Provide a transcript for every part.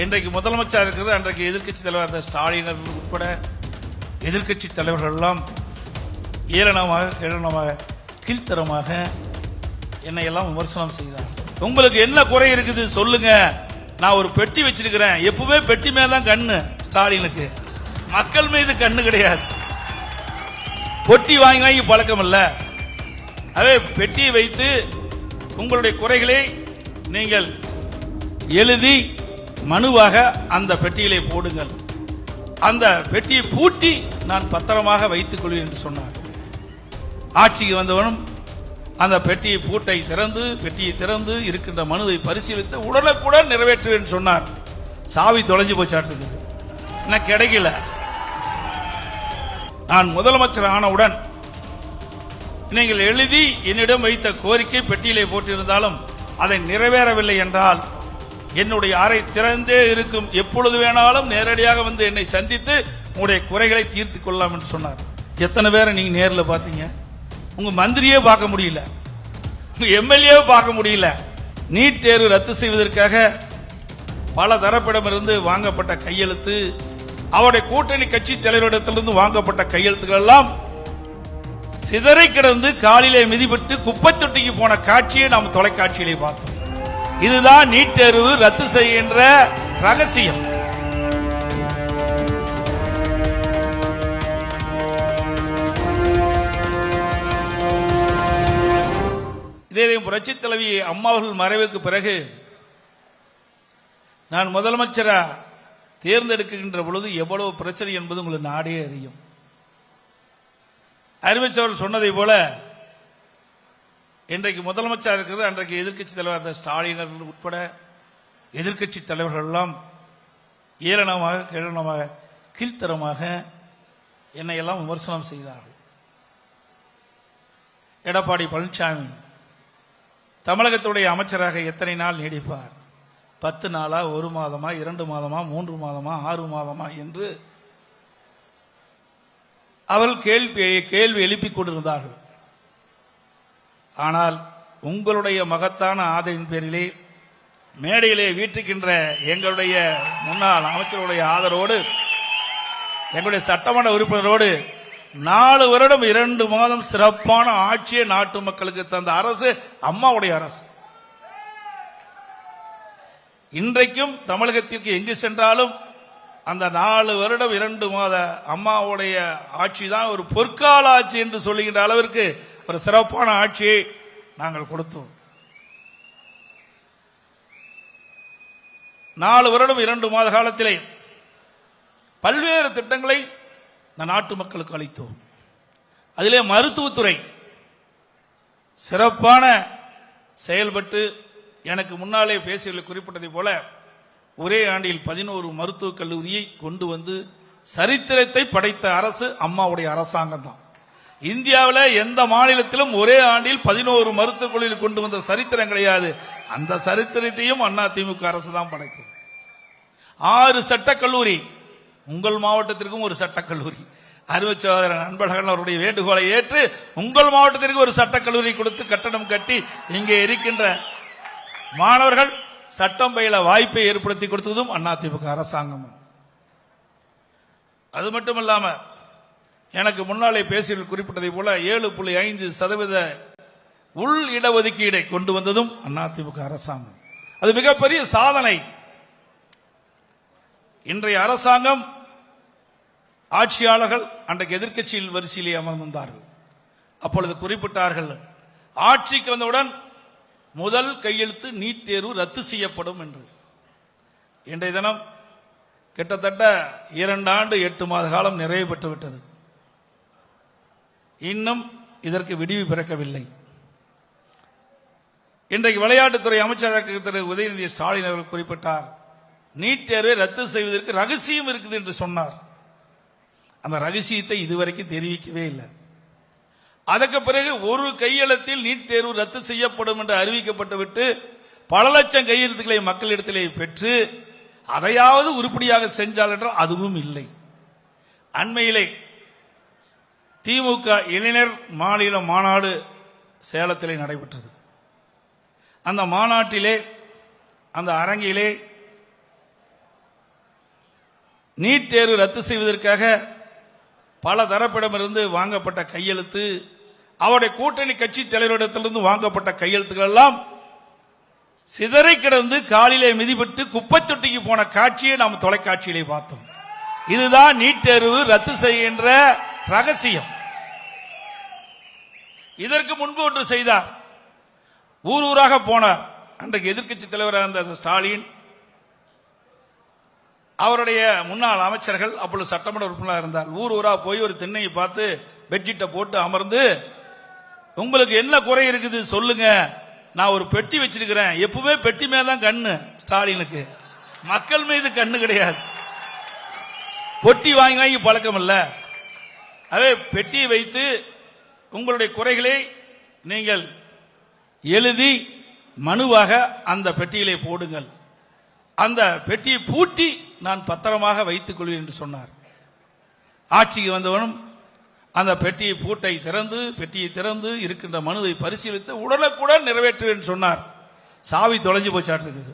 இன்றைக்கு முதலமைச்சர் இருக்கிறது, அன்றைக்கு எதிர்க்கட்சி தலைவர் ஸ்டாலின் உட்பட எதிர்க்கட்சி தலைவர்கள் எல்லாம் ஏளனமாக கீழ்த்தரமாக என்னை எல்லாம் விமர்சனம் செய்தார். உங்களுக்கு என்ன குறை இருக்குது சொல்லுங்க, நான் ஒரு பெட்டி வச்சிருக்கிறேன். எப்பவுமே பெட்டி மேலதான் கண்ணு ஸ்டாலினுக்கு, மக்கள் மீது கண்ணு கிடையாது. பொட்டி வாங்கி வாங்கி பழக்கம் இல்ல. அதே பெட்டியை வைத்து உங்களுடைய குறைகளை நீங்கள் எழுதி மனுவாக அந்த பெட்டியிலே போடுங்கள். அந்த பெட்டியை பூட்டி நான் பத்திரமாக வைத்துக் கொள்வேன் என்று சொன்னார். ஆட்சிக்கு வந்தவனும் அந்த பெட்டியை திறந்து இருக்கின்ற மனுவை பரிசீலித்து உடனுக்குடன் நிறைவேற்றுவேன் சொன்னார். சாவி தொலைஞ்சு போச்சாட்டு என்ன கிடைக்கல. நான் முதலமைச்சர் ஆனவுடன் நீங்கள் எழுதி என்னிடம் வைத்த கோரிக்கை பெட்டியிலே போட்டிருந்தாலும் அதை நிறைவேறவில்லை என்றால் என்னுடைய அறை திறந்தே இருக்கும், எப்பொழுது வேணாலும் நேரடியாக வந்து என்னை சந்தித்து உங்களுடைய குறைகளை தீர்த்து கொள்ளலாம் என்று சொன்னார். எத்தனை பேரை நீங்க நேரில் பார்த்தீங்க? உங்க மந்திரியே பார்க்க முடியல, உங்க எம்எல்ஏ பார்க்க முடியல. நீட் தேர்வு ரத்து செய்வதற்காக பல தரப்பிடமிருந்து வாங்கப்பட்ட கையெழுத்து, அவருடைய கூட்டணி கட்சி தலைவரிடத்திலிருந்து வாங்கப்பட்ட கையெழுத்துக்கள் எல்லாம் சிதறை கிடந்து காலிலே மிதிபட்டு குப்பை தொட்டிக்கு போன காட்சியை நாம் தொலைக்காட்சியிலே பார்த்தோம். இதுதான் நீட் தேர்வு ரத்து செய்கின்ற ரகசியம். இதே புரட்சி தலைவி அம்மா அவர்கள் மறைவுக்கு பிறகு நான் முதலமைச்சரா தேர்ந்தெடுக்கின்ற பொழுது எவ்வளவு பிரச்சனை என்பது உங்களுக்கு நாடே அறியும். அறிவிச்சவர் சொன்னதை போல இன்றைக்கு முதலமைச்சர் இருக்கிறது, அன்றைக்கு எதிர்க்கட்சி தலைவர் ஸ்டாலின் உட்பட எதிர்க்கட்சி தலைவர்கள் எல்லாம் ஏளனமாக கீழ்த்தரமாக என்னை எல்லாம் விமர்சனம் செய்தார்கள். எடப்பாடி பழனிசாமி தமிழகத்துடைய அமைச்சராக எத்தனை நாள் நீடிப்பார்? 10 நாளா, 1 மாதமா, 2 மாதமா, 3 மாதமா, 6 மாதமா என்று அவர்கள் கேள்வி எழுப்பிக் கொண்டிருந்தார்கள். ஆனால் உங்களுடைய மகத்தான ஆதரவின் பேரிலே மேடையிலே வீட்டுக்கின்ற எங்களுடைய முன்னாள் அமைச்சருடைய ஆதரவோடு, எங்களுடைய சட்டமன்ற உறுப்பினரோடு 4 வருடம் 2 மாதம் சிறப்பான ஆட்சியை நாட்டு மக்களுக்கு தந்த அரசு அம்மாவுடைய அரசு. இன்றைக்கும் தமிழகத்திற்கு எங்கு சென்றாலும் அந்த 4 வருடம் 2 மாத அம்மாவுடைய ஆட்சி தான் ஒரு பொற்கால ஆட்சி என்று சொல்லுகின்ற அளவிற்கு ஒரு சிறப்பான ஆட்சியை நாங்கள் கொடுத்தோம். 4 வருடம் 2 மாத காலத்திலே பல்வேறு திட்டங்களை நாட்டு மக்களுக்கு அளித்தோம். அதிலே மருத்துவத்துறை சிறப்பான செயல்பட்டு, எனக்கு முன்னாலே பேசியவர்கள் குறிப்பிட்டதை போல ஒரே ஆண்டில் 11 மருத்துவக் கல்லூரியை கொண்டு வந்து சரித்திரத்தை படைத்த அரசு அம்மாவுடைய அரசாங்கம் தான். இந்தியாவில் எந்த மாநிலத்திலும் ஒரே ஆண்டில் 11 மருத்துவக் கல்லூரி கொண்டு வந்த சரித்திரம் கிடையாது. அந்த சரித்திரத்தையும் அதிமுக அரசு தான் படைத்தது. 6 சட்டக்கல்லூரி, உங்கள் மாவட்டத்திற்கும் ஒரு சட்டக்கல்லூரி. அறிவுச்சோதரன் அன்பழகன் அவருடைய வேண்டுகோளை ஏற்று உங்கள் மாவட்டத்திற்கு ஒரு சட்டக்கல்லூரி கொடுத்து கட்டணம் கட்டி இங்கே இருக்கின்ற மாணவர்கள் சட்டம் பயில வாய்ப்பை ஏற்படுத்தி கொடுத்ததும் அதிமுக அரசாங்கம். அது மட்டுமல்லாம எனக்கு முன்னாலே பேசிய குறிப்பிட்டதை போல 7.5% உள் இடஒதுக்கீடை கொண்டு வந்ததும் அதிமுக அரசாங்கம். அது மிகப்பெரிய சாதனை. இன்றைய அரசாங்கம் ஆட்சியாளர்கள் அன்றைக்கு எதிர்க்கட்சியில் வரிசையிலே அமர்ந்திருந்தார்கள். அப்பொழுது குறிப்பிட்டார்கள், ஆட்சிக்கு வந்தவுடன் முதல் கையெழுத்து நீட் தேர்வு ரத்து செய்யப்படும் என்று. இன்றைய தினம் கிட்டத்தட்ட 2 ஆண்டு 8 மாத காலம் நிறைவு பெற்றுவிட்டது. இன்னும் இதற்கு விடிவு பிறக்கவில்லை. இன்றைக்கு விளையாட்டுத்துறை அமைச்சராக திரு உதயநிதி ஸ்டாலின் அவர்கள் குறிப்பிட்டார், நீட் தேர்வை ரத்து செய்வதற்கு ரகசியம் இருக்குது என்று சொன்னார். அந்த ரகசியத்தை இதுவரைக்கும் தெரிவிக்கவே இல்லை. அதற்கு பிறகு ஒரு கையெழுத்தில் நீட் தேர்வு ரத்து செய்யப்படும் என்று அறிவிக்கப்பட்டுவிட்டு பல லட்சம் கையெழுத்துக்களை மக்களிடத்திலே பெற்று அதையாவது உருப்படியாக செஞ்சால் என்றால் அதுவும் இல்லை. அண்மையிலே திமுக இளைஞர் மாநில மாநாடு சேலத்திலே நடைபெற்றது. அந்த மாநாட்டிலே அந்த அரங்கிலே நீட் தேர்வு ரத்து செய்வதற்காக பல தரப்பிடமிருந்து வாங்கப்பட்ட கையெழுத்து, அவருடைய கூட்டணி கட்சி தலைவரிடத்திலிருந்து வாங்கப்பட்ட கையெழுத்துக்கள் எல்லாம் சிதறை கிடந்து காலிலே மிதிபட்டு குப்பை தொட்டிக்கு போன காட்சியை நாம் தொலைக்காட்சியிலே பார்த்தோம். இதுதான் நீட் தேர்வு ரத்து செய்கின்ற ரகசியம். இதற்கு முன்பு ஒன்று செய்தார். ஊர் ஊராக போனார். அன்றைக்கு எதிர்க்கட்சி தலைவராக இருந்த ஸ்டாலின், அவருடைய முன்னாள் அமைச்சர்கள், அப்பொழுது சட்டமன்ற உறுப்பினராக இருந்தார். ஊர் ஊரா போய் ஒரு திண்ணையை பார்த்து பெட்ஷீட்டை போட்டு அமர்ந்து, உங்களுக்கு என்ன குறை இருக்குது சொல்லுங்க, நான் ஒரு பெட்டி வச்சிருக்கிறேன். எப்பவுமே பெட்டி மேதான் கண்ணு ஸ்டாலினுக்கு, மக்கள் மீது கண்ணு கிடையாது. பொட்டி வாங்கி வாங்கி பழக்கம் இல்ல. அதே பெட்டியை வைத்து உங்களுடைய குறைகளை நீங்கள் எழுதி மனுவாக அந்த பெட்டியிலே போடுங்கள், அந்த பெட்டியை பூட்டி நான் பத்திரமாக வைத்துக் கொள்வேன் என்று சொன்னார். ஆட்சிக்கு வந்தவனும் அந்த பெட்டியை பெட்டியை திறந்து இருக்கின்ற மனுவை பரிசீலித்து உடனுக்குடன் நிறைவேற்றுவேன் சொன்னார். சாவி தொலைஞ்சு போச்சாட்டு இருக்குது,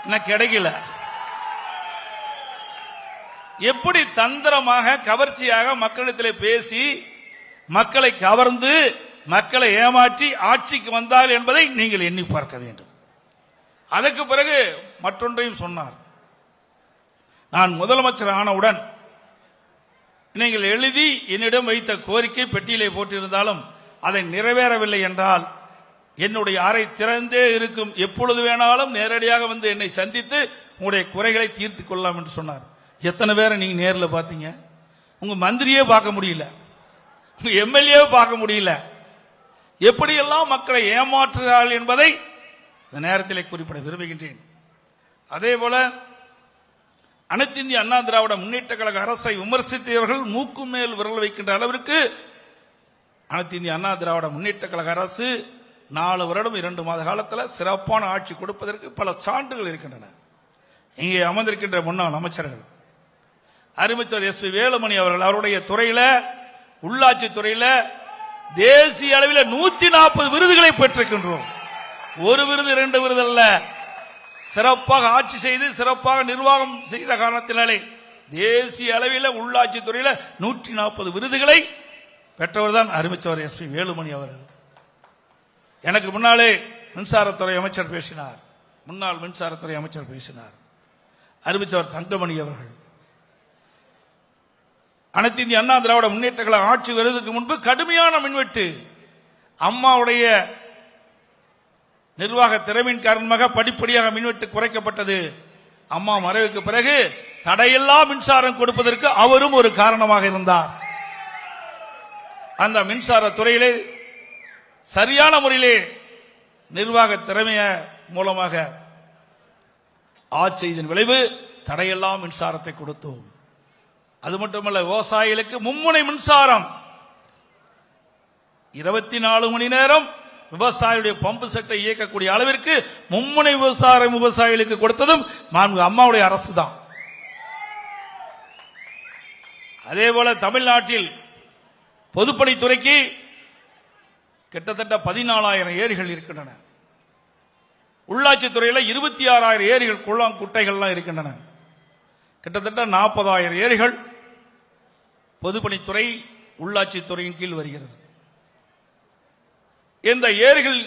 இன்னும் கிடைக்கல. எப்படி தந்திரமாக கவர்ச்சியாக மக்களிடத்திலே பேசி மக்களை கவர்ந்து மக்களை ஏமாற்றி ஆட்சிக்கு வந்தால் என்பதை நீங்கள் எண்ணி பார்க்க வேண்டும். அதற்கு பிறகு மற்றொன்றையும் சொன்னார். நான் முதலமைச்சர் ஆனவுடன் நீங்கள் எழுதி என்னிடம் வைத்த கோரிக்கை பெட்டியிலே போட்டிருந்தாலும் அதை நிறைவேறவில்லை என்றால் என்னுடைய அறை திறந்தே இருக்கும், எப்பொழுது வேணாலும் நேரடியாக வந்து என்னை சந்தித்து உங்களுடைய குறைகளை தீர்த்து கொள்ளலாம் என்று சொன்னார். எத்தனை பேரை நீங்க நேரில் பார்த்தீங்க? உங்க மந்திரியே பார்க்க முடியல, உங்க எம்எல்ஏ பார்க்க முடியல. எப்படியெல்லாம் மக்களை ஏமாற்றுகிறார்கள் என்பதை இந்த நேரத்தில் குறிப்பிட விரும்புகின்றேன். அதே போல அனைத்து இந்திய அண்ணா திராவிட முன்னேற்ற கழக அரசை விமர்சித்தவர்கள் மூக்கு மேல் விரல் வைக்கின்ற அளவிற்கு அனைத்து இந்திய அண்ணா திராவிட முன்னேற்ற கழக அரசு 4 வருடம் 2 மாத காலத்தில் சிறப்பான ஆட்சி கொடுப்பதற்கு பல சான்றுகள் இருக்கின்றன. இங்கே அமர்ந்திருக்கின்ற முன்னாள் அமைச்சர்கள் அறிவிச்சர் எஸ் பி வேலுமணி அவர்கள், அவருடைய துறையில உள்ளாட்சி துறையில தேசிய அளவில் 140 விருதுகளை பெற்றிருக்கின்றோம். ஒரு விருது 2 விருது அல்ல, சிறப்பாக ஆட்சி செய்து சிறப்பாக நிர்வாகம் செய்த காரணத்தினாலே தேசிய அளவில் உள்ளாட்சி துறையில 140 விருதுகளை பெற்றவர் தான் அறிவிச்சவர் எஸ் பி வேலுமணி அவர்கள். எனக்கு முன்னாலே மின்சாரத்துறை அமைச்சர் பேசினார், முன்னாள் மின்சாரத்துறை அமைச்சர் பேசினார், அறிவிச்சவர் தங்கமணி அவர்கள். அனைத்து இந்திய அண்ணா திராவிட முன்னேற்ற கழக ஆட்சி வருவதற்கு முன்பு கடுமையான மின்வெட்டு, அம்மாவுடைய நிர்வாக திறமையின் காரணமாக படிப்படியாக மின்வெட்டு குறைக்கப்பட்டது. அம்மா மறைவுக்கு பிறகு தடையில்லா மின்சாரம் கொடுப்பதற்கு அவரும் ஒரு காரணமாக இருந்தார். அந்த மின்சார துறையிலே சரியான முறையிலே நிர்வாக திறமைய மூலமாக ஆட்சி செய்ததன் விளைவு தடையில்லா மின்சாரத்தை கொடுத்தோம். அது மட்டுமல்ல, விவசாயிகளுக்கு மும்முனை மின்சாரம் 24 மணி நேரம் விவசாயியுடைய பம்பு செட்டை இயக்கக்கூடிய அளவிற்கு மும்முனை விவசாயிகளுக்கு கொடுத்ததும் அம்மாவுடைய அரசு தான். அதே போல தமிழ்நாட்டில் பொதுப்பணித்துறைக்கு கிட்டத்தட்ட 14,000 ஏரிகள் இருக்கின்றன. உள்ளாட்சி துறையில் 26,000 ஏரிகள் குளம் குட்டைகள்லாம் இருக்கின்றன. கிட்டத்தட்ட 40,000 ஏரிகள் பொதுப்பணித்துறை உள்ளாட்சி துறையின் கீழ் வருகிறது. இந்த ஏரிகள்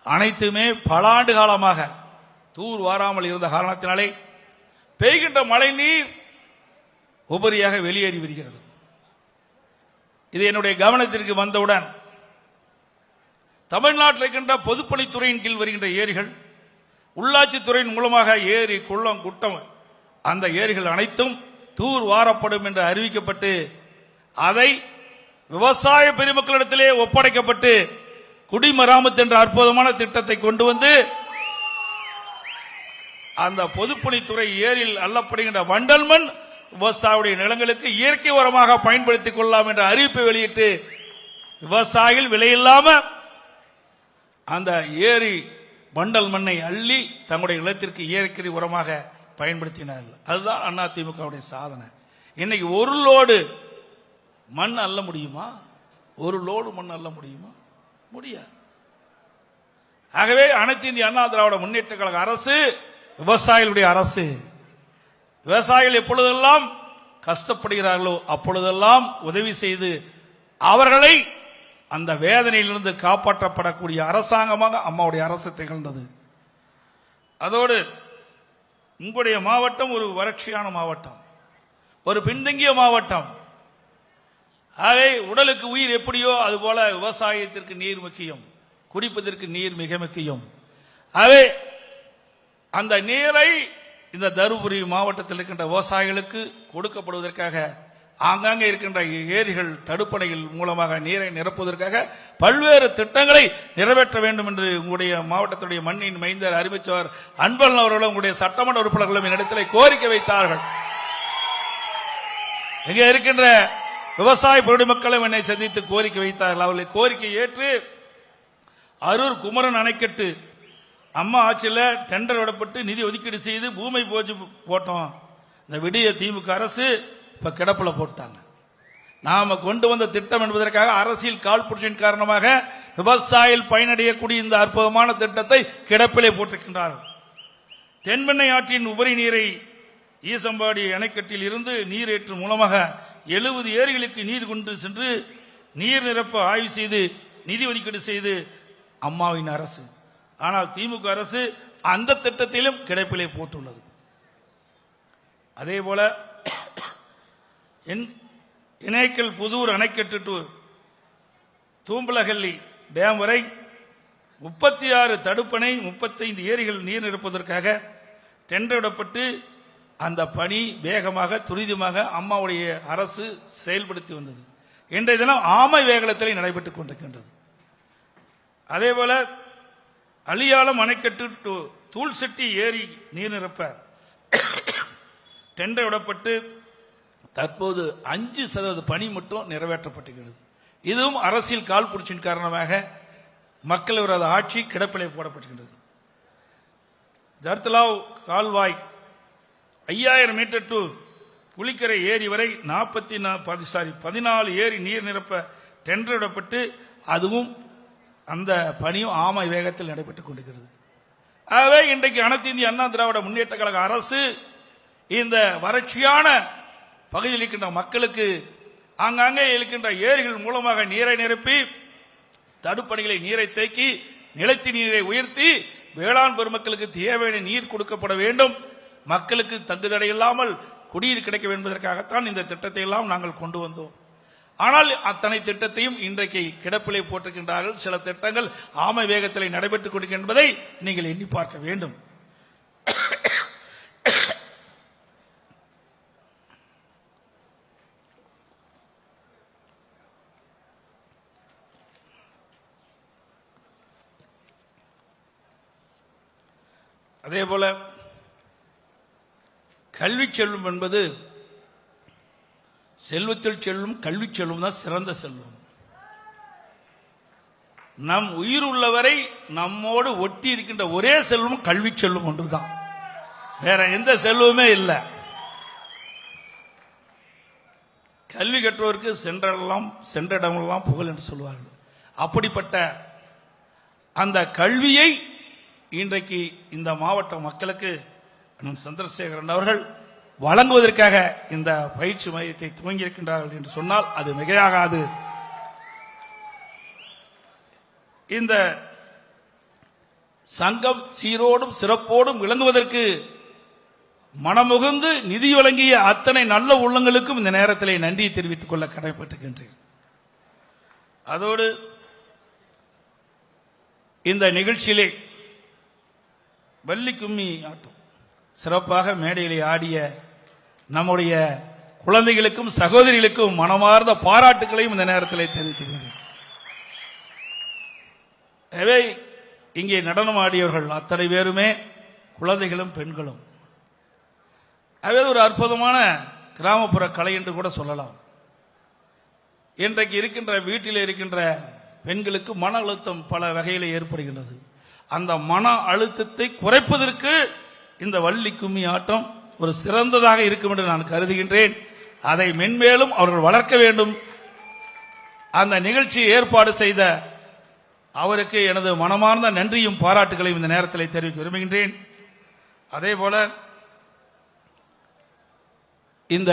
அனைத்துமே பல ஆண்டு காலமாக தூர் வாராமல் இருந்த காரணத்தினாலே பெய்கின்ற மழை நீர் உபரியாக வெளியேறி வருகிறது. இது என்னுடைய கவனத்திற்கு வந்தவுடன் தமிழ்நாட்டில் இருக்கின்ற பொதுப்பணித்துறையின் கீழ் வருகின்ற ஏரிகள், உள்ளாட்சி துறையின் மூலமாக ஏரி குளம் குட்டம் அந்த ஏரிகள் அனைத்தும் தூர் வாரப்படும் என்று அறிவிக்கப்பட்டு அதை விவசாய பெருமக்களிடத்திலே ஒப்படைக்கப்பட்டு குடிமராமத்து என்ற அற்புதமான திட்டத்தை கொண்டு வந்து அந்த பொதுப்பணித்துறை ஏரியில் அள்ளப்படுகின்ற வண்டல் மண் விவசாயியுடைய நிலங்களுக்கு இயற்கை உரமாக பயன்படுத்திக் கொள்ளலாம் என்ற அறிவிப்பை வெளியிட்டு விவசாயிகள் விலையில்லாம அந்த ஏரி வண்டல் மண்ணை அள்ளி தங்களுடைய நிலத்திற்கு இயற்கை உரமாக பயன்படுத்தினார்கள். அதுதான் அதிமுகவுடைய சாதனை. இன்னைக்கு ஒரு லோடு மண் அள்ள முடியுமா? ஒரு லோடு மண் அள்ள முடியுமா? முடியாது. ஆகவே அனைத்து இந்திய அண்ணா திராவிட முன்னேற்ற கழக அரசு விவசாயிகளுடைய அரசு. விவசாயிகள் எப்பொழுதெல்லாம் கஷ்டப்படுகிறார்களோ அப்பொழுதெல்லாம் உதவி செய்து அவர்களை அந்த வேதனையிலிருந்து காப்பாற்றப்படக்கூடிய அரசாங்கமாக அம்மாவுடைய அரசு திகழ்ந்தது. அதோடு உங்களுடைய மாவட்டம் ஒரு வறட்சியான மாவட்டம், ஒரு பின்தங்கிய மாவட்டம். ஆகவே உடலுக்கு உயிர் எப்படியோ அதுபோல விவசாயத்திற்கு நீர் முக்கியம், குடிப்பதற்கு நீர் மிக முக்கியம். ஆகவே அந்த நீரை இந்த தருமபுரி மாவட்டத்தில் இருக்கின்ற விவசாயிகளுக்கு கொடுக்கப்படுவதற்காக ஆங்காங்கே இருக்கின்ற ஏரிகள் தடுப்பணைகள் மூலமாக நீரை நிரப்புவதற்காக பல்வேறு திட்டங்களை நிறைவேற்ற வேண்டும் என்று உங்களுடைய மாவட்டத்துடைய மண்ணின் மைந்தர் அறிவிச்சவர் அன்பழகன் அவர்களும் உங்களுடைய சட்டமன்ற உறுப்பினர்களும் என்னிடத்தில் கோரிக்கை வைத்தார்கள். இங்கே இருக்கின்ற விவசாய பொதுமக்களும் என்னை சந்தித்து கோரிக்கை வைத்தார்கள். அவர்களை கோரிக்கை ஏற்று அரூர் குமரன் அணைக்கட்டு அம்மா ஆட்சியில் டெண்டர் விடப்பட்டு நிதி ஒதுக்கீடு செய்து பூமி பூஜை போட்டோம். இந்த விடிய திமுக அரசு இப்ப கிடப்புல போட்டாங்க. நாம கொண்டு வந்த திட்டம் என்பதற்காக அரசியல் காழ்ப்புணர்ச்சியின் காரணமாக விவசாயிகள் பயனடையக்கூடிய இந்த அற்புதமான திட்டத்தை கிடப்பிலே போட்டிருக்கின்றார்கள். தென்பெண்ணை ஆற்றின் உபரி நீரை ஈசம்பாடி அணைக்கட்டில் இருந்து நீரேற்று மூலமாக 70 ஏரிகளுக்கு நீர் கொண்டு சென்று நீர் நிரப்ப ஆய்வு செய்து நிதி ஒதுக்கீடு செய்து அம்மாவின் அரசு. ஆனால் திமுக அரசு அந்த திட்டத்திலும் கிடப்பிலே போட்டுள்ளது. அதேபோல இணைக்கல் புதூர் அணைக்கட்டு டு தூம்பலகல்லி டேம் வரை 36 தடுப்பணை 35 ஏரிகள் நீர் நிரப்புவதற்காக டெண்டர் விடப்பட்டு அந்த பணி வேகமாக துரிதமாக அம்மாவுடைய அரசு செயல்படுத்தி வந்தது. இன்றைய தினம் ஆமை வேகத்தில் நடைபெற்றுக் கொண்டிருக்கின்றது. அதேபோல அலியாலம் அணைக்கட்டு டு தூள்செட்டி ஏரி நீர் நிரப்ப டெண்டர் விடப்பட்டு தற்போது 5% பணி மட்டும் நிறைவேற்றப்பட்டிருக்கிறது. இதுவும் அரசியல் காழ்ப்புணர்ச்சியின் காரணமாக மக்கள் விரோத ஆட்சி கிடப்பிலே போடப்பட்டிருக்கிறது. ஜர்தலாவ் கால்வாய் 5000 மீட்டர் டு புலிக்கரை ஏரி வரை 14 ஏரி நீர் நிரப்ப டெண்டர் விடப்பட்டு அதுவும் அந்த பணியும் ஆமை வேகத்தில் நடைபெற்றுக் கொண்டிருக்கிறது. ஆகவே இன்றைக்கு அனைத்து இந்திய அண்ணா திராவிட முன்னேற்ற கழக அரசு இந்த வறட்சியான பகுதியில் இருக்கின்ற மக்களுக்கு ஆங்காங்கே இருக்கின்ற ஏரிகள் மூலமாக நீரை நிரப்பி தடுப்பணைகளை நீரை தேக்கி நிலத்தி நீரை உயர்த்தி வேளாண் பெருமக்களுக்கு தேவையான நீர் கொடுக்கப்பட வேண்டும், மக்களுக்கு தங்குதடை இல்லாமல் குடிநீர் கிடைக்க என்பதற்காகத்தான் இந்த திட்டத்தை எல்லாம் நாங்கள் கொண்டு வந்தோம். ஆனால் அத்தனை திட்டத்தையும் இன்றைக்கு கிடப்பிலே போட்டிருக்கின்றார்கள். சில திட்டங்கள் ஆமை வேகத்தில் நடைபெற்றுக் கொண்டிருக்கின்றன என்பதை நீங்கள் எண்ணி பார்க்க வேண்டும். அதேபோல கல்வி செல்வம் என்பது செல்வத்தில் செல்வம் கல்வி செல்வம் தான் சிறந்த செல்வம். நம் உயிர் உள்ளவரை நம்மோடு ஒட்டி இருக்கின்ற ஒரே செல்வம் கல்வி செல்வம் ஒன்றுதான், வேற எந்த செல்வமே இல்லை. கல்வி கற்றோருக்கு சென்ற இடமெல்லாம் புகழ் என்று சொல்வார்கள். அப்படிப்பட்ட அந்த கல்வியை இன்றைக்கு இந்த மாவட்ட மக்களுக்கு சந்திரசேகரன் அவர்கள் வழங்குவதற்காக இந்த பயிற்சி மையத்தை துவங்கியிருக்கின்றார்கள் என்று சொன்னால் அது மிகையாகாது. இந்த சங்கம் சீரோடும் சிறப்போடும் விளங்குவதற்கு மனமுகுந்து நிதி வழங்கிய அத்தனை நல்ல உள்ளங்களுக்கும் இந்த நேரத்திலே நன்றியை தெரிவித்துக் கொள்ள கடமைப்பட்டிருக்கின்றேன். அதோடு இந்த நிகழ்ச்சியிலே வள்ளி கும்மி ஆட்டம் சிறப்பாக மேடையிலே ஆடிய நம்முடைய குழந்தைகளுக்கும் சகோதரிகளுக்கும் மனமார்ந்த பாராட்டுகளையும் இந்த நேரத்தில் தெரிவித்துள்ளேன். எனவே இங்கே நடனம் ஆடியவர்கள் அத்தனை பேருமே குழந்தைகளும் பெண்களும். அது ஒரு அற்புதமான கிராமப்புற கலை என்று கூட சொல்லலாம். இன்றைக்கு இருக்கின்ற வீட்டில் இருக்கின்ற பெண்களுக்கு மன அழுத்தம் பல வகையில் ஏற்படுகின்றது. அந்த மன அழுத்தத்தை குறைப்பதற்கு இந்த வள்ளி கும்மி ஆட்டம் ஒரு சிறந்ததாக இருக்கும் என்று நான் கருதுகின்றேன். அதை மென்மேலும் அவர்கள் வளர்க்க வேண்டும். அந்த நிகழ்ச்சியை ஏற்பாடு செய்த அவருக்கு எனது மனமார்ந்த நன்றியும் பாராட்டுகளையும் இந்த நேரத்தில் தெரிவிக்க விரும்புகின்றேன். அதேபோல இந்த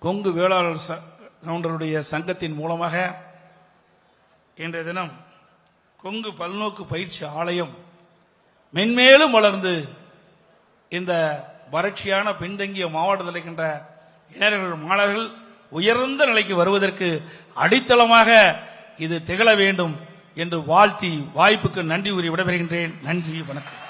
கொங்கு வேளாளர் கவுண்டருடைய சங்கத்தின் மூலமாக இன்றைய தினம் கொங்கு பல்நோக்கு பயிற்சி ஆலயம் மென்மேலும் வளர்ந்து இந்த வறட்சியான பின்தங்கிய மாவட்டத்தில் இருக்கின்ற இளைஞர்கள் மாணவர்கள் உயர்ந்த நிலைக்கு வருவதற்கு அடித்தளமாக இது திகழ வேண்டும் என்று வாழ்த்தி வாய்ப்புக்கு நன்றி கூறி விடைபெறுகின்றேன். நன்றி, வணக்கம்.